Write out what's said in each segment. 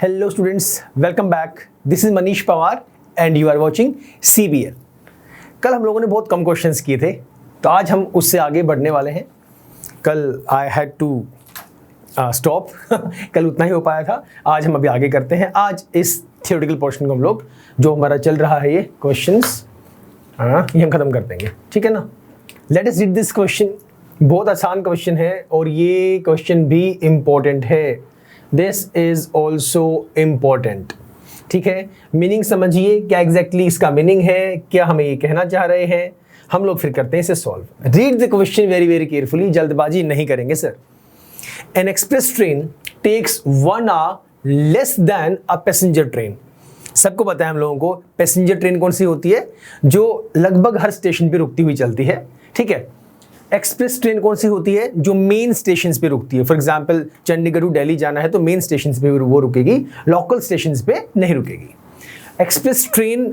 Hello students, welcome back. This is Manish Pawar and you are watching CBL. कल हम लोगों ने बहुत कम क्वेश्चंस किए थे, तो आज हम उससे आगे बढ़ने वाले हैं. कल आई हैड टू स्टॉप कल उतना ही हो पाया था. आज हम अभी आगे करते हैं. आज इस थियोरेटिकल पोर्शन को हम लोग जो हमारा चल रहा है ये क्वेश्चंस ये हम खत्म कर देंगे, ठीक है ना. Let us read this question. बहुत आसान क्वेश्चन है और ये क्वेश्चन भी इम्पोर्टेंट है. दिस इज ऑल्सो इम्पोर्टेंट, ठीक है. मीनिंग समझिए, क्या एग्जैक्टली इसका मीनिंग है, क्या हमें ये कहना चाह रहे हैं. हम लोग फिर करते हैं इसे solve. Read the question very very carefully. जल्दबाजी नहीं करेंगे sir. An express train takes 1 hour less than a passenger train. सबको पता है हम लोगों को पैसेंजर ट्रेन कौन सी होती है, जो लगभग हर स्टेशन पे रुकती हुई चलती है, ठीक है. एक्सप्रेस ट्रेन कौन सी होती है, जो मेन स्टेशन पे रुकती है. For example Chandigarh to Delhi जाना है तो मेन स्टेशन पे वो रुकेगी, लोकल स्टेशन पे नहीं रुकेगी. एक्सप्रेस ट्रेन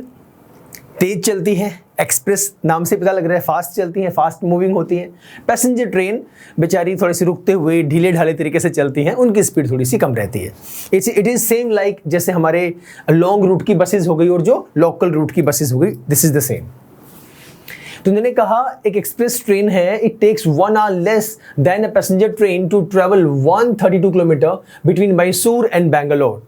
तेज चलती है, एक्सप्रेस नाम से पता लग रहा है फास्ट चलती है, फास्ट मूविंग होती है. पैसेंजर ट्रेन बेचारी थोड़ी सी रुकते हुए ढीले ढाले तरीके से चलती हैं, उनकी स्पीड थोड़ी सी कम रहती है. इट इज़ सेम लाइक जैसे हमारे लॉन्ग रूट की बसेज हो गई और जो लोकल रूट की बसेज हो गई, दिस इज द सेम. तो उन्होंने कहा एक एक्सप्रेस ट्रेन है, it takes 1 hour less than a passenger train to travel 132 kilometre between Mysore and Bangalore.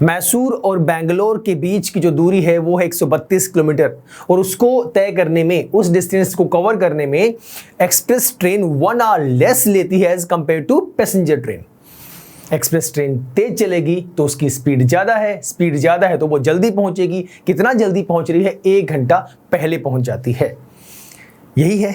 Mysore और बैंगलोर के बीच की जो दूरी है वो है 132 किलोमीटर, और उसको तय करने में, उस डिस्टेंस को कवर करने में एक्सप्रेस ट्रेन 1 hour लेस लेती है as compare to passenger train. Express train तेज चलेगी तो उसकी स्पीड ज़्यादा है, स्पीड ज़्यादा है तो वो जल्दी पहुंचेगी. कितना जल्दी पहुंच रही है, 1 घंटा पहले पहुंच जाती है. यही है.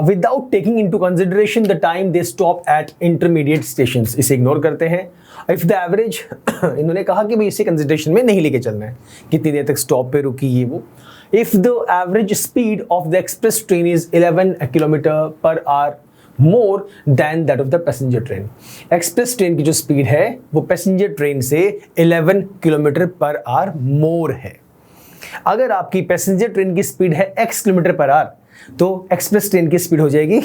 Without taking into consideration the time they stop at intermediate station. इसे इग्नोर करते हैं. इफ द एवरेज इन्होंने कहा कि भाई इसे कंसिडरेशन में नहीं लेके चलना है, कितनी देर तक स्टॉप पे रुकी ये वो. If the average speed of the express train is 11 kilometre per hour more than that of the passenger train. Express train की जो स्पीड है वो पैसेंजर ट्रेन से 11 किलोमीटर पर आवर मोर है. अगर आपकी पैसेंजर ट्रेन की स्पीड है x किलोमीटर पर आवर, तो एक्सप्रेस ट्रेन की स्पीड हो जाएगी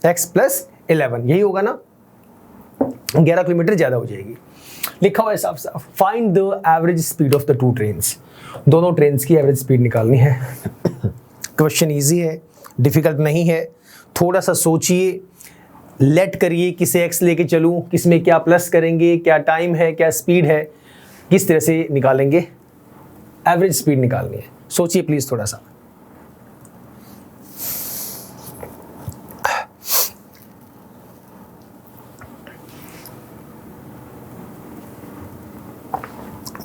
x + 11. यही होगा ना, 11 किलोमीटर ज्यादा हो जाएगी. लिखा हुआ है साफ साफ, find the average speed of the two trains. दोनों ट्रेन्स की एवरेज स्पीड निकालनी है. क्वेश्चन इजी है, डिफिकल्ट नहीं है. थोड़ा सा सोचिए, लेट करिए, किसे x लेके चलूं, किसमें क्या प्लस करेंगे, क्या टाइम है, क्या स्पीड है, किस तरह से निकालेंगे. एवरेज स्पीड निकालनी है. सोचिए प्लीज थोड़ा सा.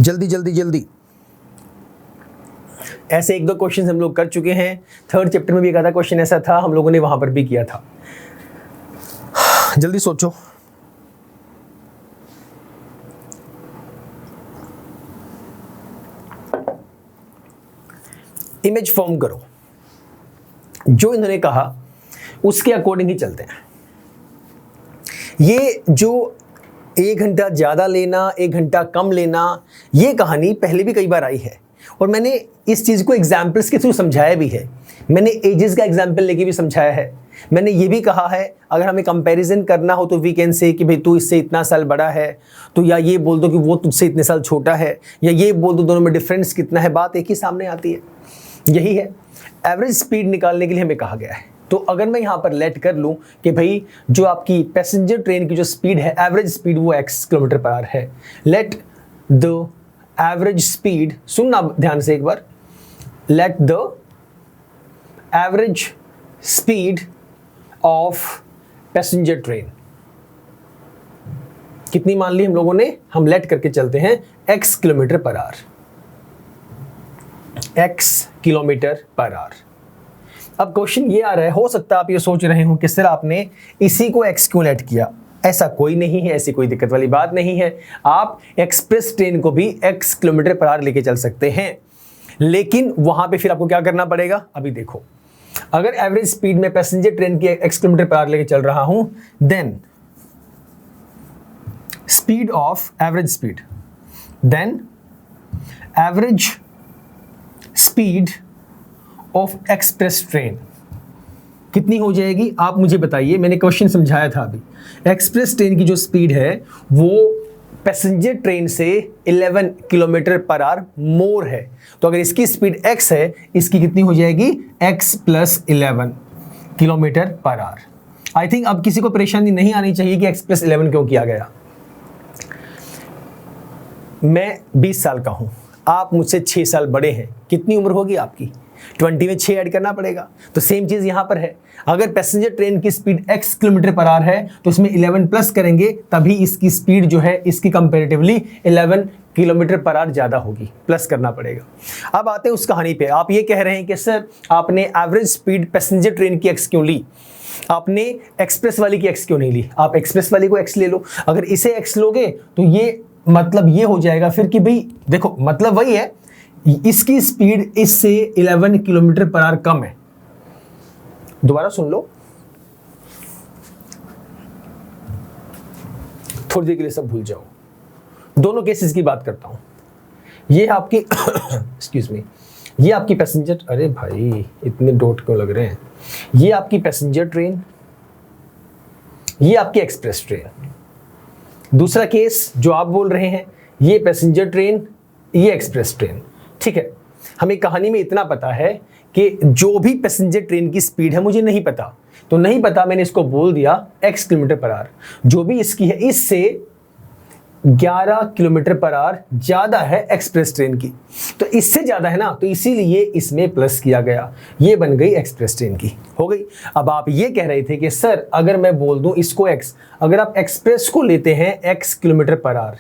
जल्दी जल्दी जल्दी. ऐसे 1-2 क्वेश्चन हम लोग कर चुके हैं. 3rd चैप्टर में भी एक आधा क्वेश्चन ऐसा था, हम लोगों ने वहां पर भी किया था. जल्दी सोचो. इमेज फॉर्म करो. जो इन्होंने कहा उसके अकॉर्डिंग ही चलते हैं. ये जो 1 घंटा ज़्यादा लेना, 1 घंटा कम लेना, ये कहानी पहले भी कई बार आई है और मैंने इस चीज़ को एग्जाम्पल्स के थ्रू समझाया भी है. मैंने एजेस का एग्जाम्पल लेके भी समझाया है. मैंने ये भी कहा है अगर हमें कंपैरिजन करना हो तो वी कैन से कि भाई तू इससे इतना साल बड़ा है, तो या ये बोल दो कि वो तुझसे इतने साल छोटा है, या ये बोल दो दोनों में डिफरेंस कितना है. बात एक ही सामने आती है. यही है. एवरेज स्पीड निकालने के लिए हमें कहा गया है. तो अगर मैं यहाँ पर लेट कर लूँ कि भाई जो आपकी पैसेंजर ट्रेन की जो स्पीड है, एवरेज स्पीड वो x किलोमीटर पर आवर है. लेट द एवरेज स्पीड, सुनना ध्यान से एक बार, let the average speed of passenger train कितनी मान ली हम लोगों ने. हम लेट करके चलते हैं x kilometre per hour. x kilometre per hour. अब क्वेश्चन ये आ रहा है, हो सकता है आप ये सोच रहे हो कि सर आपने इसी को x क्यों लेट किया. ऐसा कोई नहीं है, ऐसी कोई दिक्कत वाली बात नहीं है. आप एक्सप्रेस ट्रेन को भी x किलोमीटर पर आवर लेके चल सकते हैं, लेकिन वहां पे फिर आपको क्या करना पड़ेगा. अभी देखो, अगर एवरेज स्पीड में पैसेंजर ट्रेन की x किलोमीटर पर आवर लेके चल रहा हूं, then speed of average speed, then average speed of express train कितनी हो जाएगी आप मुझे बताइए, मैंने क्वेश्चन समझाया था अभी। एक्सप्रेस ट्रेन की जो स्पीड है वो पैसेंजर ट्रेन से 11 किलोमीटर पर आवर मोर है। तो अगर इसकी स्पीड x है, इसकी कितनी हो जाएगी x + 11 kilometre per hour. I think अब किसी को परेशानी नहीं आनी चाहिए कि x + 11 क्यों किया गया। मैं 20 साल का हूं, आप मुझसे 6 साल बड़े हैं, कितनी उम्र होगी आपकी? 20 में 6 ऐड करना पड़ेगा। तो सेम चीज यहां पर है, अगर पैसेंजर ट्रेन की स्पीड x किलोमीटर पर आवर है तो इसमें 11 प्लस करेंगे तभी इसकी स्पीड जो है इसकी कंपैरेटिवली 11 किलोमीटर पर आवर ज्यादा होगी, प्लस करना पड़ेगा। अब आते हैं उस कहानी पे। आप ये कह रहे हैं कि सर आपने एवरेज स्पीड पैसेंजर ट्रेन की x क्यों ली, आपने एक्सप्रेस वाली की x क्यों नहीं ली? आप एक्सप्रेस वाली को x ले लो। अगर इसे x लोगे तो ये मतलब ये हो जाएगा फिर कि भाई देखो, मतलब वही है, इसकी स्पीड इससे 11 किलोमीटर पर आवर कम है। दोबारा सुन लो, थोड़ी देर के लिए सब भूल जाओ। दोनों केसेस की बात करता हूं। ये आपकी एक्सक्यूज मी, ये आपकी पैसेंजर, अरे भाई इतने डॉट क्यों लग रहे हैं? ये आपकी पैसेंजर ट्रेन, ये आपकी एक्सप्रेस ट्रेन। दूसरा केस जो आप बोल रहे हैं, ये पैसेंजर ट्रेन, ये एक्सप्रेस ट्रेन। ठीक है, हमें कहानी में इतना पता है कि जो भी पैसेंजर ट्रेन की स्पीड है मुझे नहीं पता, तो नहीं पता मैंने इसको बोल दिया x किलोमीटर पर आवर। जो भी इसकी है इससे 11 किलोमीटर पर आवर ज्यादा है एक्सप्रेस ट्रेन की, तो इससे ज्यादा है ना, तो इसीलिए इसमें प्लस किया गया। ये बन गई एक्सप्रेस ट्रेन की, हो गई। अब आप ये कह रहे थे कि सर अगर मैं बोल दूं इसको x, अगर आप एक्सप्रेस को लेते हैं x kilometre per hour,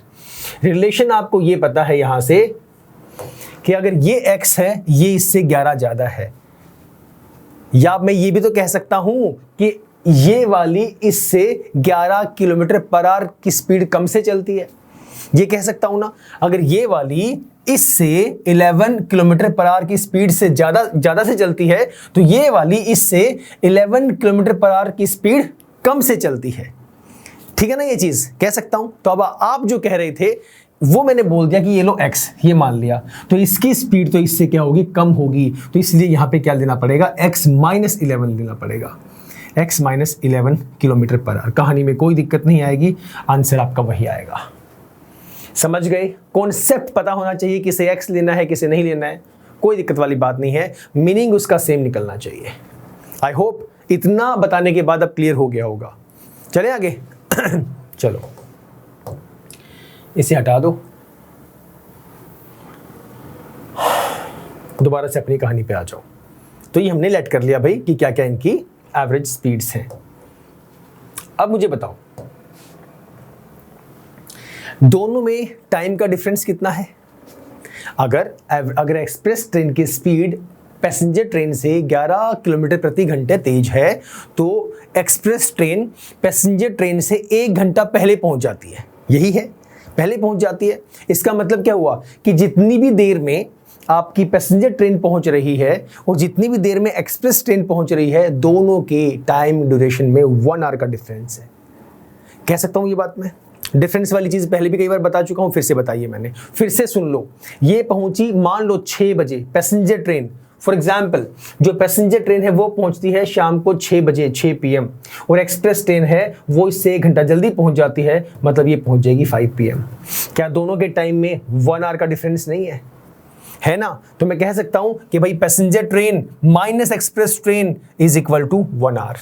relation आपको ये पता है यहां से कि अगर ये x है ये इससे 11 ज्यादा है, या मैं ये भी तो कह सकता हूं कि ये वाली इससे 11 किलोमीटर पर आवर की स्पीड कम से चलती है, ये कह सकता हूं ना। अगर ये वाली इससे 11 किलोमीटर पर आवर की स्पीड से ज्यादा से चलती है तो ये वाली इससे 11 किलोमीटर पर आवर की स्पीड कम से चलती है। ठीक है ना, ये चीज कह सकता हूं। तो अब आप जो कह रहे थे वो मैंने बोल दिया कि ये लो x, ये मान लिया, तो इसकी स्पीड तो इससे क्या होगी, कम होगी, तो इसलिए यहां पे क्या देना पड़ेगा, x - 11 देना पड़ेगा, x - 11 किलोमीटर पर आवर। कहानी में कोई दिक्कत नहीं आएगी, आंसर आपका वही आएगा। समझ गए? कॉन्सेप्ट पता होना चाहिए, किसे x लेना है किसे नहीं लेना है, कोई दिक्कत वाली बात नहीं है, मीनिंग उसका सेम निकलना चाहिए। आई होप इतना बताने के बाद अब क्लियर हो गया होगा। चले आगे चलो इसे हटा दो, दोबारा से अपनी कहानी पे आ जाओ। तो ये हमने लेट कर लिया भाई कि क्या क्या इनकी एवरेज स्पीड्स हैं। अब मुझे बताओ दोनों में टाइम का डिफरेंस कितना है? अगर एक्सप्रेस ट्रेन की स्पीड पैसेंजर ट्रेन से 11 किलोमीटर प्रति घंटे तेज है तो एक्सप्रेस ट्रेन पैसेंजर ट्रेन से 1 घंटा पहले पहुंच जाती है। यही है, पहले पहुंच जाती है। इसका मतलब क्या हुआ कि जितनी भी देर में आपकी पैसेंजर ट्रेन पहुंच रही है और जितनी भी देर में एक्सप्रेस ट्रेन पहुंच रही है, दोनों के टाइम ड्यूरेशन में 1 आवर का डिफरेंस है। कह सकता हूं ये बात मैं, डिफरेंस वाली चीज पहले भी कई बार बता चुका हूं, फिर से बताइए मैंने, फिर से सुन लो। ये पहुंची मान लो 6 बजे पैसेंजर ट्रेन, फॉर एग्जाम्पल जो पैसेंजर ट्रेन है वो पहुंचती है शाम को 6 बजे 6 PM, और एक्सप्रेस ट्रेन है वो इससे 1 घंटा जल्दी पहुंच जाती है, मतलब ये पहुंच जाएगी 5 PM। क्या दोनों के टाइम में 1 आवर का डिफरेंस नहीं है? है ना? तो मैं कह सकता हूं कि भाई passenger train minus express train is equal to 1 hour.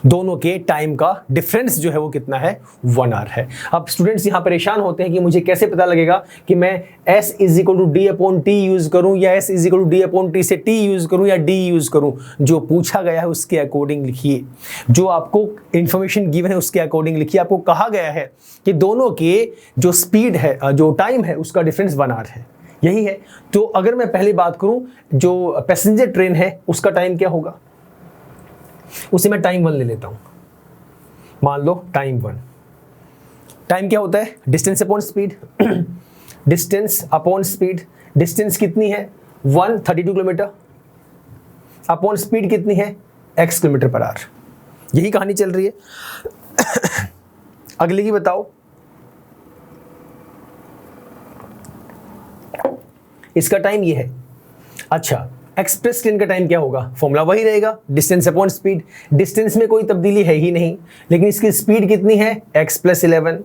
दोनों के टाइम का डिफरेंस जो है वो कितना है, 1 आवर है। अब स्टूडेंट्स यहां परेशान होते हैं कि मुझे कैसे पता लगेगा कि मैं s = d/t यूज करूं या s = d/t से t यूज करूं या d यूज करूं। जो पूछा गया है उसके अकॉर्डिंग लिखिए, जो आपको इंफॉर्मेशन गिवन है उसके अकॉर्डिंग लिखिए। आपको कहा गया है कि दोनों के जो स्पीड है, जो टाइम है, उसका डिफरेंस 1 आवर है, यही है। तो अगर मैं पहले बात करूं जो पैसेंजर ट्रेन है उसका टाइम क्या होगा, उसे मैं टाइम 1 ले लेता हूं। मान लो टाइम 1, टाइम क्या होता है, distance upon speed. Distance upon speed, distance कितनी है 132 किलोमीटर, अपॉन स्पीड कितनी है x किलोमीटर पर आवर। यही कहानी चल रही है। अगली की बताओ, इसका टाइम ये है। अच्छा एक्सप्रेस ट्रेन का टाइम क्या होगा, फॉर्मूला वही रहेगा, डिस्टेंस अपॉन स्पीड। डिस्टेंस में कोई तब्दीली है ही नहीं, लेकिन इसकी स्पीड कितनी है, x + 11।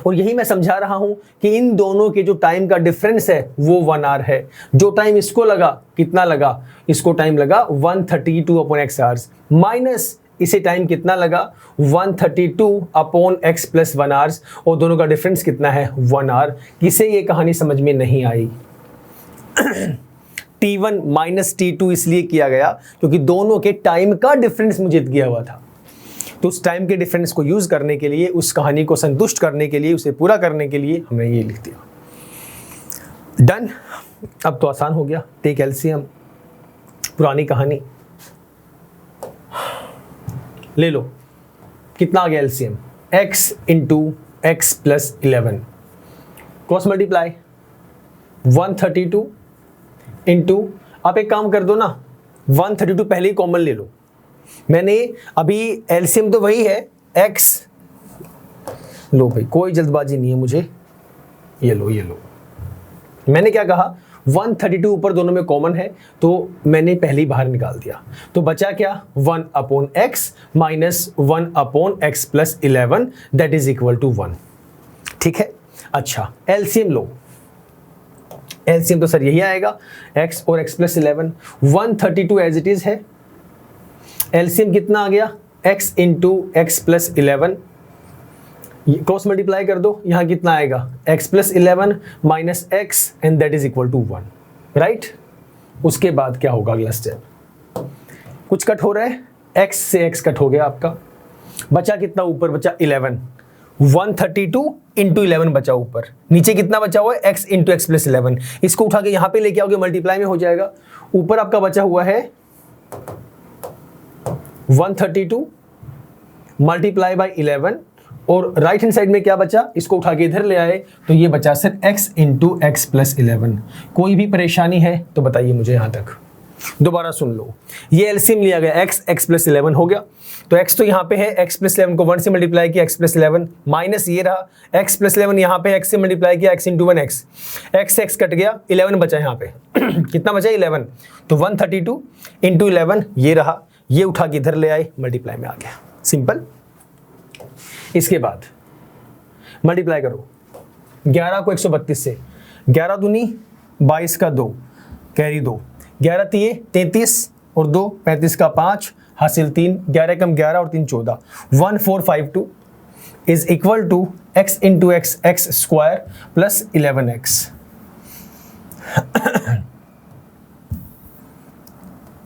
और यही मैं समझा रहा हूं कि इन दोनों के जो टाइम का डिफरेंस है वो 1 आवर है। जो टाइम इसको लगा, कितना लगा, इसको टाइम लगा 132/x आवर्स, माइनस इसे टाइम कितना लगा 132/x + 1 आवर्स, और दोनों का डिफरेंस कितना है 1 आवर। किसे ये कहानी समझ में नहीं आई? T1 - T2 इसलिए किया गया क्योंकि दोनों के टाइम का डिफरेंस मुझे दिया हुआ था। तो उस टाइम के डिफरेंस को यूज करने के लिए, उस कहानी को संतुष्ट करने के लिए, उसे पूरा करने के लिए हमने ये लिख दिया। डन। अब तो आसान हो गया। टेक एलसीएम, पुरानी कहानी ले लो। कितना आ गया LCM, x × x + 11, cross multiply 132 into, आप एक काम कर दो ना, 132 पहले ही कॉमन ले लो। मैंने अभी एलसीएम तो वही है x, लो भाई कोई जल्दबाजी नहीं है मुझे, ये लो ये लो। मैंने क्या कहा, 132 ऊपर दोनों में कॉमन है तो मैंने पहले ही बाहर निकाल दिया। तो बचा क्या, 1/x - 1/x + 11 that is equal to 1। ठीक है, अच्छा एलसीएम लो। एलसीएम तो सर यही आएगा, x और x + 11। 132 एज इट इज है, एलसीएम कितना आ गया, x × x + 11, क्रॉस मल्टीप्लाई कर दो, यहाँ कितना आएगा x + 11 - x and that is equal to 1, right. उसके बाद क्या होगा अगला स्टेप, कुछ कट हो रहा है, x से x कट हो गया आपका, बचा कितना ऊपर, बचा 11। 132 × 11 बचा ऊपर, नीचे कितना बचा हुआ है, x × x + 11। इसको उठा के यहाँ पे लेके आओगे, मल्टीप्लाई में हो जाएगा। ऊपर आपका बचा हुआ है 132 मल्टीप्लाई बाई 11, और राइट हैंड साइड में क्या बचा, इसको उठा के इधर ले आए तो ये बचा सर x × x + 11। कोई भी परेशानी है तो बताइए मुझे यहाँ तक। दोबारा सुन लो, ये एलसीएम लिया गया, x + 11 हो गया, तो x तो यहाँ पे है, x + 11 को 1 से मल्टीप्लाई किया, x + 11 माइनस ये रहा, x + 11 यहाँ पे x से मल्टीप्लाई किया, x × 1x, x से x कट गया, 11 बचा यहाँ पे कितना बचा 11, तो 132 × 11 ये रहा, ये उठा के इधर ले आए, मल्टीप्लाई में आ गया, सिंपल। इसके बाद मल्टीप्लाई करो 11 को 132 से, 11 दूनी 22 का 2, कैरी 2, 11 तिये 33 और 2 35 का 5, हासिल 3, 11 कम 11 और 3 14, 1452 is equal to x × x² + 11x।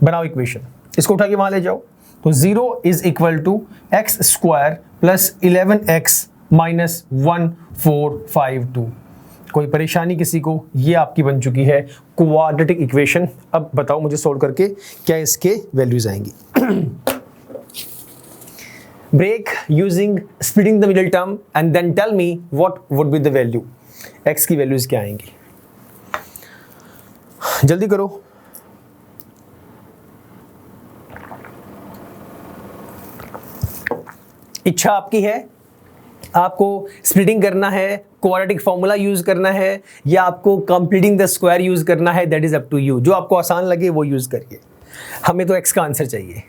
बनाओ इक्वेशन, इसको उठा के वहां ले जाओ, तो 0 is equal to x² + 11x - 1452। कोई परेशानी किसी को, ये आपकी बन चुकी है क्वाड्रेटिक इक्वेशन। अब बताओ मुझे सोल्व करके क्या इसके वैल्यूज आएंगी। Break using splitting the middle term and then tell me what would be the value, x की वैल्यूज क्या आएंगी, जल्दी करो। इच्छा आपकी है, आपको स्प्लिटिंग करना है, क्वाड्रेटिक फॉर्मूला यूज करना है, या आपको कंप्लीटिंग द स्क्वायर यूज करना है, that is up to you. जो आपको आसान लगे वो यूज करिए, हमें तो x का आंसर चाहिए।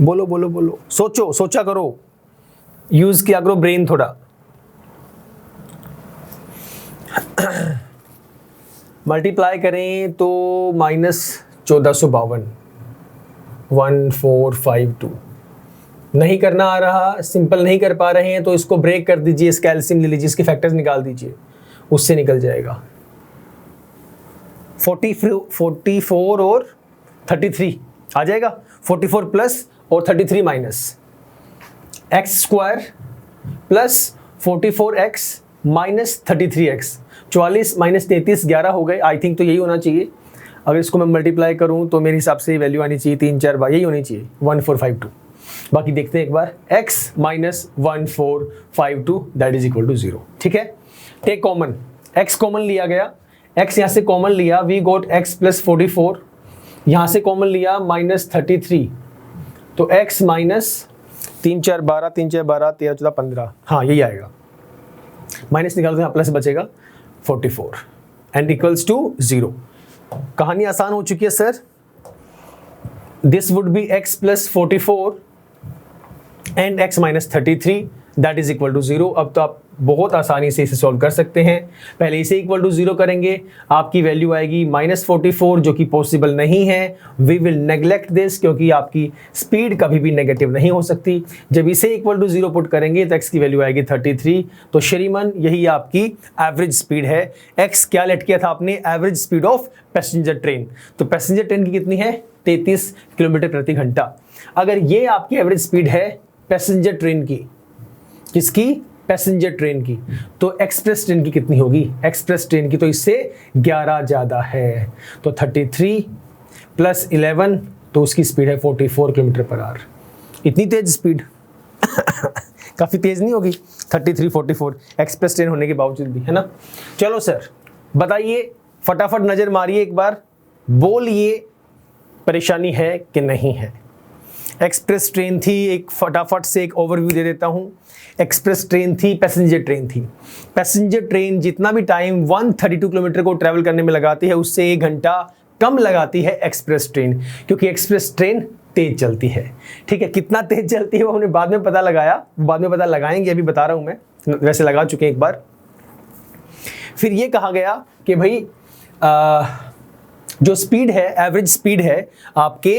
बोलो बोलो बोलो, सोचो, सोचा करो, यूज किया करो ब्रेन थोड़ा। मल्टीप्लाई करें तो -1452 1452। नहीं करना आ रहा, सिंपल नहीं कर पा रहे हैं तो इसको ब्रेक कर दीजिए, इसका एलसीएम ले लीजिए, इसके फैक्टर्स निकाल दीजिए, उससे निकल जाएगा। 44 और 33 आ जाएगा, 44 प्लस और 33 minus x² plus 44x minus 33x, 44 minus 33 11 हो गए। आई थिंक तो यही होना चाहिए। अगर इसको मैं मल्टीप्लाई करूं तो मेरे हिसाब से वैल्यू आनी चाहिए 3 4 बार, यही होनी चाहिए 1452। बाकी देखते हैं एक बार, x minus 1452 that is equal to 0। ठीक है, टेक कॉमन, x कॉमन लिया गया, x यहाँ से कॉमन लिया, वी गोट x प्लस 44, यहाँ से कॉमन लिया -33, तो x माइनस 3 4 12 3 4 12 13 14 15, हाँ यही आएगा। माइनस निकालो तो यहाँ प्लस बचेगा 44 एंड इक्वल्स टू 0। कहानी आसान हो चुकी है sir. This would be x plus 44 and x minus 33 that is equal to 0। अब तो आप बहुत आसानी से इसे सॉल्व कर सकते हैं। पहले इसे इक्वल टू 0 करेंगे, आपकी वैल्यू आएगी -44 जो कि पॉसिबल नहीं है। वी विल नेग्लेक्ट दिस क्योंकि आपकी स्पीड कभी भी नेगेटिव नहीं हो सकती। जब इसे इक्वल टू 0 पुट करेंगे तो x की वैल्यू आएगी 33। तो श्रीमान यही आपकी एवरेज स्पीड है। x क्या लेट किया था आपने? Average speed of passenger train. तो पैसेंजर ट्रेन की कितनी है? 33 किलोमीटर प्रति घंटा। अगर ये आपकी एवरेज स्पीड है पैसेंजर ट्रेन की, किसकी? पैसेंजर ट्रेन की, तो एक्सप्रेस ट्रेन की कितनी होगी? एक्सप्रेस ट्रेन की तो इससे 11 ज़्यादा है। तो 33 प्लस 11 तो उसकी स्पीड है 44 किलोमीटर पर आवर। इतनी तेज स्पीड काफ़ी तेज नहीं होगी? 33 44 एक्सप्रेस ट्रेन होने के बावजूद भी, है ना। चलो सर बताइए, फटाफट नज़र मारिए एक बार, बोलिए परेशानी है कि नहीं है। एक्सप्रेस ट्रेन थी, एक फटाफट से एक ओवरव्यू दे देता हूँ। एक्सप्रेस ट्रेन थी, पैसेंजर ट्रेन थी। पैसेंजर ट्रेन जितना भी टाइम 132 किलोमीटर को ट्रैवल करने में लगाती है उससे 1 घंटा कम लगाती है एक्सप्रेस ट्रेन, क्योंकि एक्सप्रेस ट्रेन तेज चलती है। ठीक है, कितना तेज चलती है वो हमने बाद में पता लगाया, बाद में पता लगाएंगे, अभी बता रहा हूँ मैं, वैसे लगा चुके हैं एक बार। फिर ये कहा गया कि भाई जो स्पीड है, एवरेज स्पीड है आपके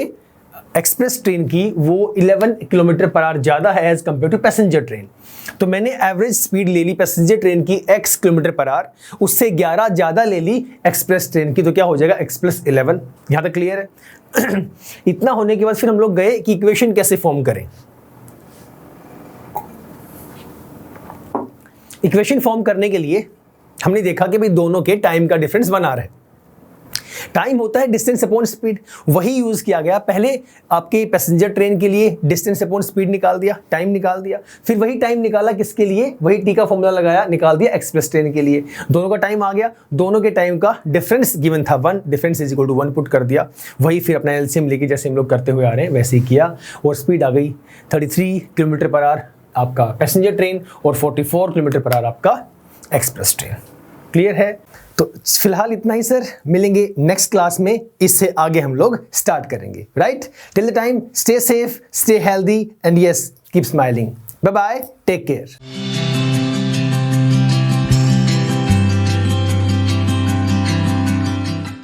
एक्सप्रेस ट्रेन की, वो 11 किलोमीटर पर आवर ज़्यादा है as compare to passenger train. तो मैंने एवरेज स्पीड ले ली पैसेंजर ट्रेन की x किलोमीटर पर आवर, उससे 11 ज़्यादा ले ली एक्सप्रेस ट्रेन की, तो क्या हो जाएगा? x plus 11। यहाँ तक क्लियर है? इतना होने के बाद फिर हम लोग गए कि इक्वेशन कैसे फॉर्म करें। इक्वेशन फॉर्म करने के लिए हमने देखा कि भाई दोनों के टाइम का डिफरेंस 1 आवर है। टाइम होता है डिस्टेंस अपॉन स्पीड, वही यूज किया गया। पहले आपके पैसेंजर ट्रेन के लिए डिस्टेंस अपॉन स्पीड निकाल दिया, टाइम निकाल दिया, फिर वही टाइम निकाला किसके लिए? वही टी का फॉर्मूला लगाया, निकाल दिया एक्सप्रेस ट्रेन के लिए। दोनों का टाइम आ गया, दोनों के टाइम का डिफरेंस गिवन था 1, difference is equal to 1 put कर दिया। वही फिर अपना एलसीएम लेके जैसे हम लोग करते हुए आ रहे हैं वैसे ही किया, और स्पीड आ गई 33 किलोमीटर पर आवर आपका पैसेंजर ट्रेन और 44 किलोमीटर पर आवर आपका एक्सप्रेस ट्रेन। क्लियर है? तो फिलहाल इतना ही सर, मिलेंगे नेक्स्ट क्लास में, इससे आगे हम लोग स्टार्ट करेंगे। Right, till the time stay safe, stay healthy and yes keep smiling. Bye bye, take care.